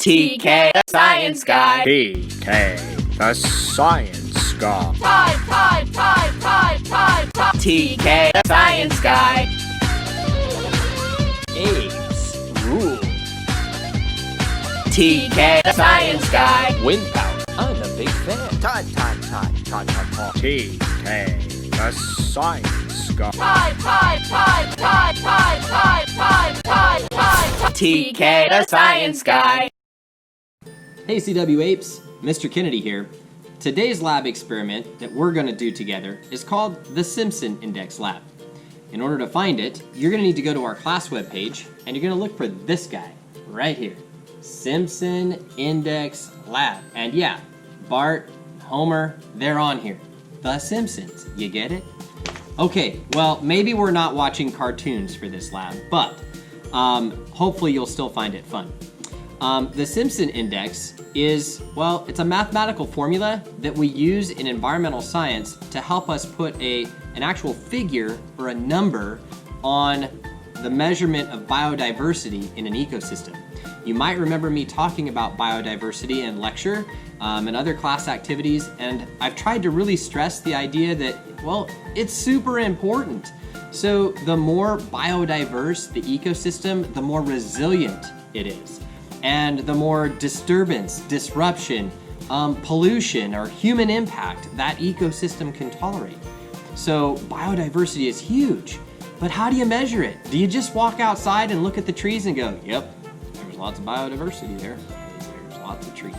TK, the science guy. TK, the science guy. TK, the science guy. APES rule. TK, the science guy. Wind power, I'm a big fan. TK, the science guy. TK, the science guy. Hey CW Apes, Mr. Kennedy here. Today's lab experiment that we're going to do together is called the Simpson Index Lab. In order to find it, you're going to need to go to our class webpage and you're going to look for this guy right here. Simpson Index Lab. And yeah, Bart, Homer, they're on here. The Simpsons, you get it? Okay, well, maybe we're not watching cartoons for this lab, but hopefully you'll still find it fun. The Simpson Index is, well, it's a mathematical formula that we use in environmental science to help us put an actual figure or a number on the measurement of biodiversity in an ecosystem. You might remember me talking about biodiversity in lecture and other class activities, and I've tried to really stress the idea that, well, it's super important. So the more biodiverse the ecosystem, the more resilient it is. And the more disturbance, disruption, pollution, or human impact that ecosystem can tolerate. So biodiversity is huge, but how do you measure it? Do you just walk outside and look at the trees and go, yep, there's lots of biodiversity there, there's lots of trees?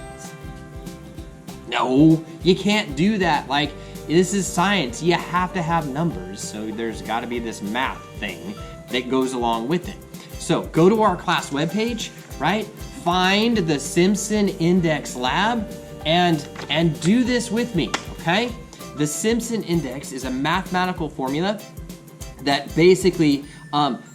No, you can't do that. Like, this is science. You have to have numbers, so there's got to be this math thing that goes along with it. So go to our class webpage, right? Find the Simpson Index Lab and do this with me, okay? The Simpson Index is a mathematical formula that basically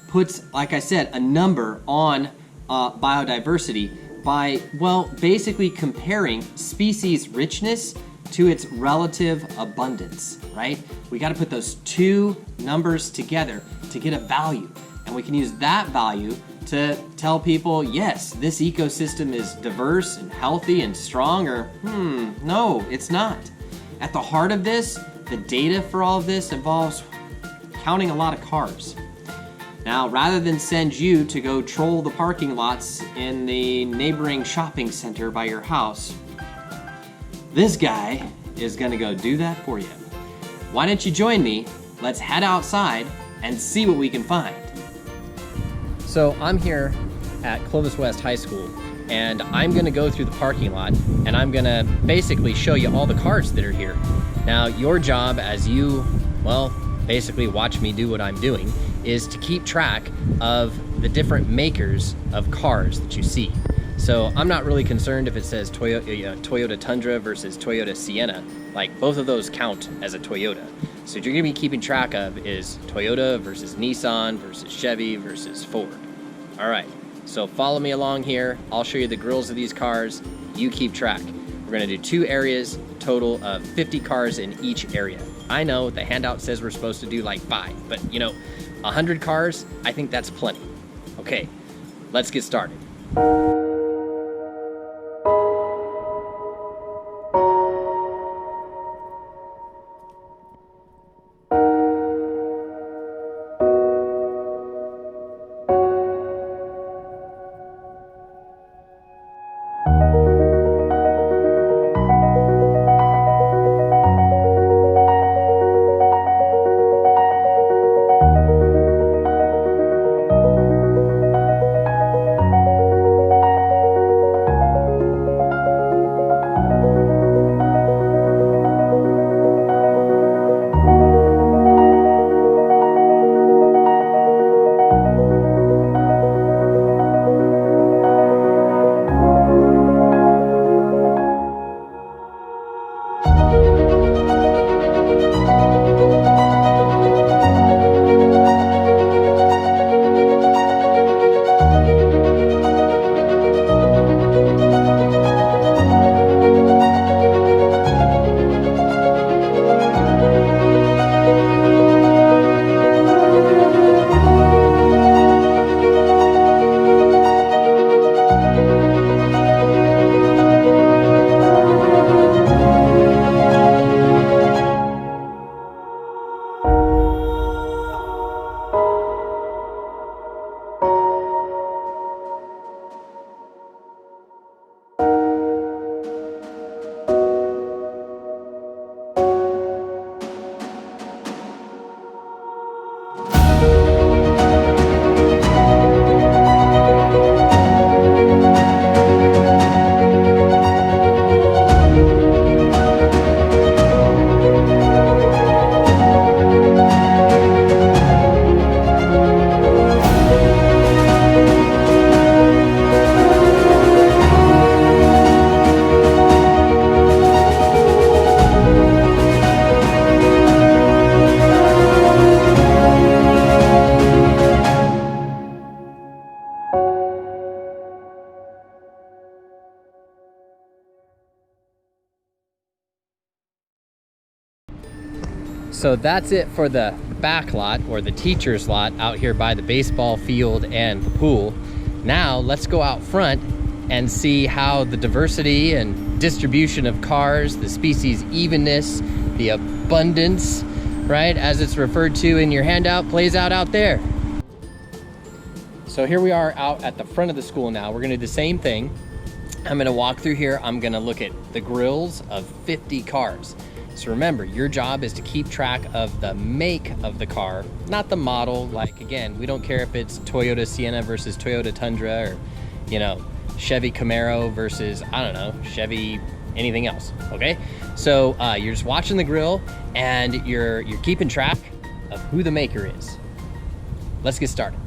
puts, like I said, a number on biodiversity by, well, basically comparing species richness to its relative abundance, right? We got to put those two numbers together to get a value, and we can use that value to tell people, yes, this ecosystem is diverse and healthy and strong, or no, it's not. At the heart of this, the data for all of this involves counting a lot of cars. Now, rather than send you to go troll the parking lots in the neighboring shopping center by your house, this guy is gonna go do that for you. Why don't you join me? Let's head outside and see what we can find. So I'm here at Clovis West High School, and I'm gonna go through the parking lot, and I'm gonna basically show you all the cars that are here. Now, your job as you, well, basically watch me do what I'm doing, is to keep track of the different makers of cars that you see. So I'm not really concerned if it says Toyota Tundra versus Toyota Sienna. Like, both of those count as a Toyota. So what you're gonna be keeping track of is Toyota versus Nissan versus Chevy versus Ford. All right, so follow me along here. I'll show you the grills of these cars. You keep track. We're gonna do 2 areas, total of 50 cars in each area. I know the handout says we're supposed to do like 5, but you know, 100 cars, I think that's plenty. Okay, let's get started. So that's it for the back lot, or the teacher's lot, out here by the baseball field and the pool. Now let's go out front and see how the diversity and distribution of cars, the species evenness, the abundance, right, as it's referred to in your handout, plays out there. So here we are out at the front of the school now. We're gonna do the same thing. I'm gonna walk through here. I'm gonna look at the grills of 50 cars. So remember, your job is to keep track of the make of the car, not the model. Like, again, we don't care if it's Toyota Sienna versus Toyota Tundra, or, you know, Chevy Camaro versus, I don't know, Chevy anything else, okay? So you're just watching the grill, and you're keeping track of who the maker is. Let's get started.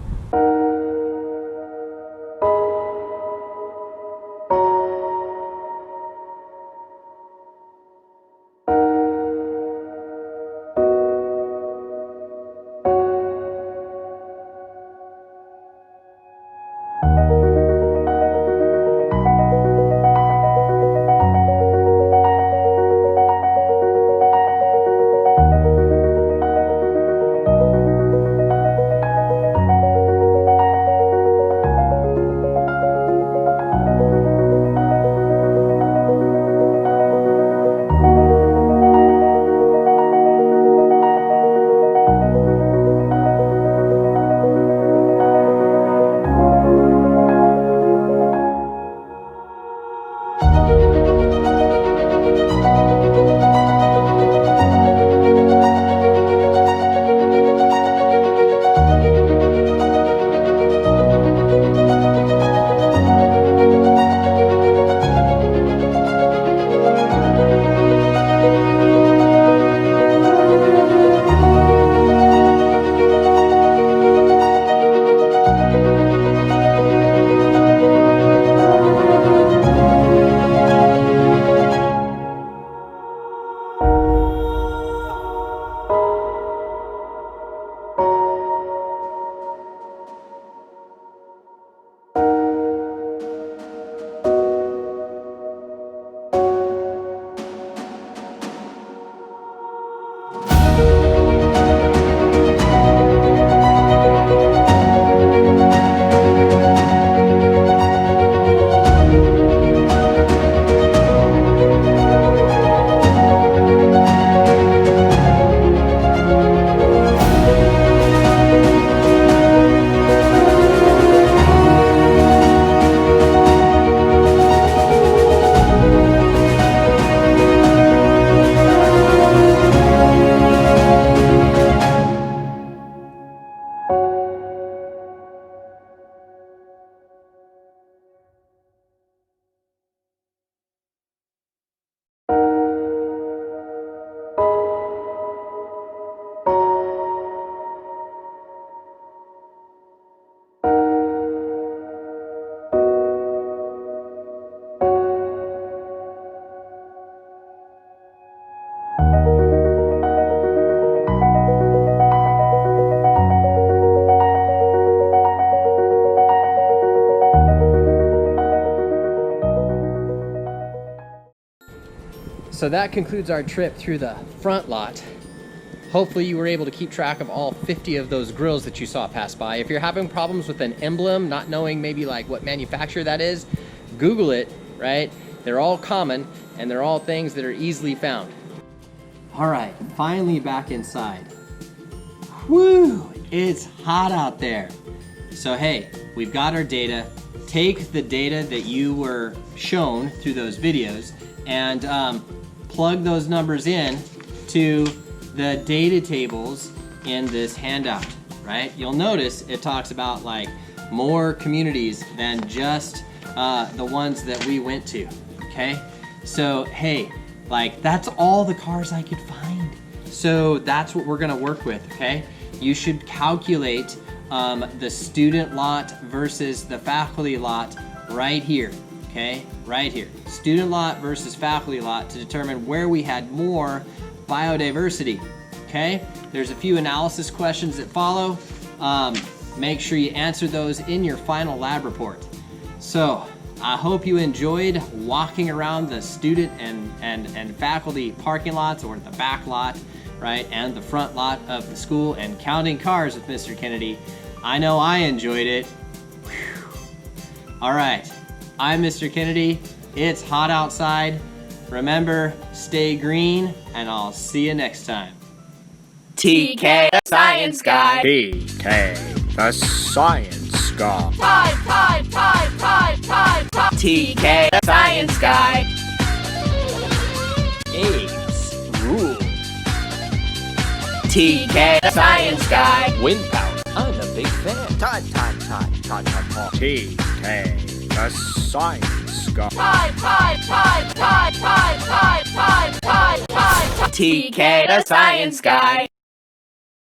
So that concludes our trip through the front lot. Hopefully you were able to keep track of all 50 of those grills that you saw pass by. If you're having problems with an emblem, not knowing maybe like what manufacturer that is, Google it, right? They're all common, and they're all things that are easily found. All right, finally back inside. Woo, it's hot out there. So hey, we've got our data. Take the data that you were shown through those videos and plug those numbers in to the data tables in this handout, right? You'll notice it talks about like more communities than just the ones that we went to, okay? So hey, like that's all the cars I could find. So that's what we're gonna work with, okay? You should calculate the student lot versus the faculty lot right here, okay? Right here. Student lot versus faculty lot to determine where we had more biodiversity, okay? There's a few analysis questions that follow. Make sure you answer those in your final lab report. So I hope you enjoyed walking around the student and faculty parking lots or the back lot. right? And the front lot of the school and counting cars with Mr. Kennedy. I know I enjoyed it. Whew. All right, I'm Mr. Kennedy. It's hot outside. Remember, stay green, and I'll see you next time. TK the Science Guy. TK the Science Guy. TK the Science Guy. APES rule. TK the Science Guy. Wind power. I'm a big fan. TK the Science Guy. TK the Science Guy.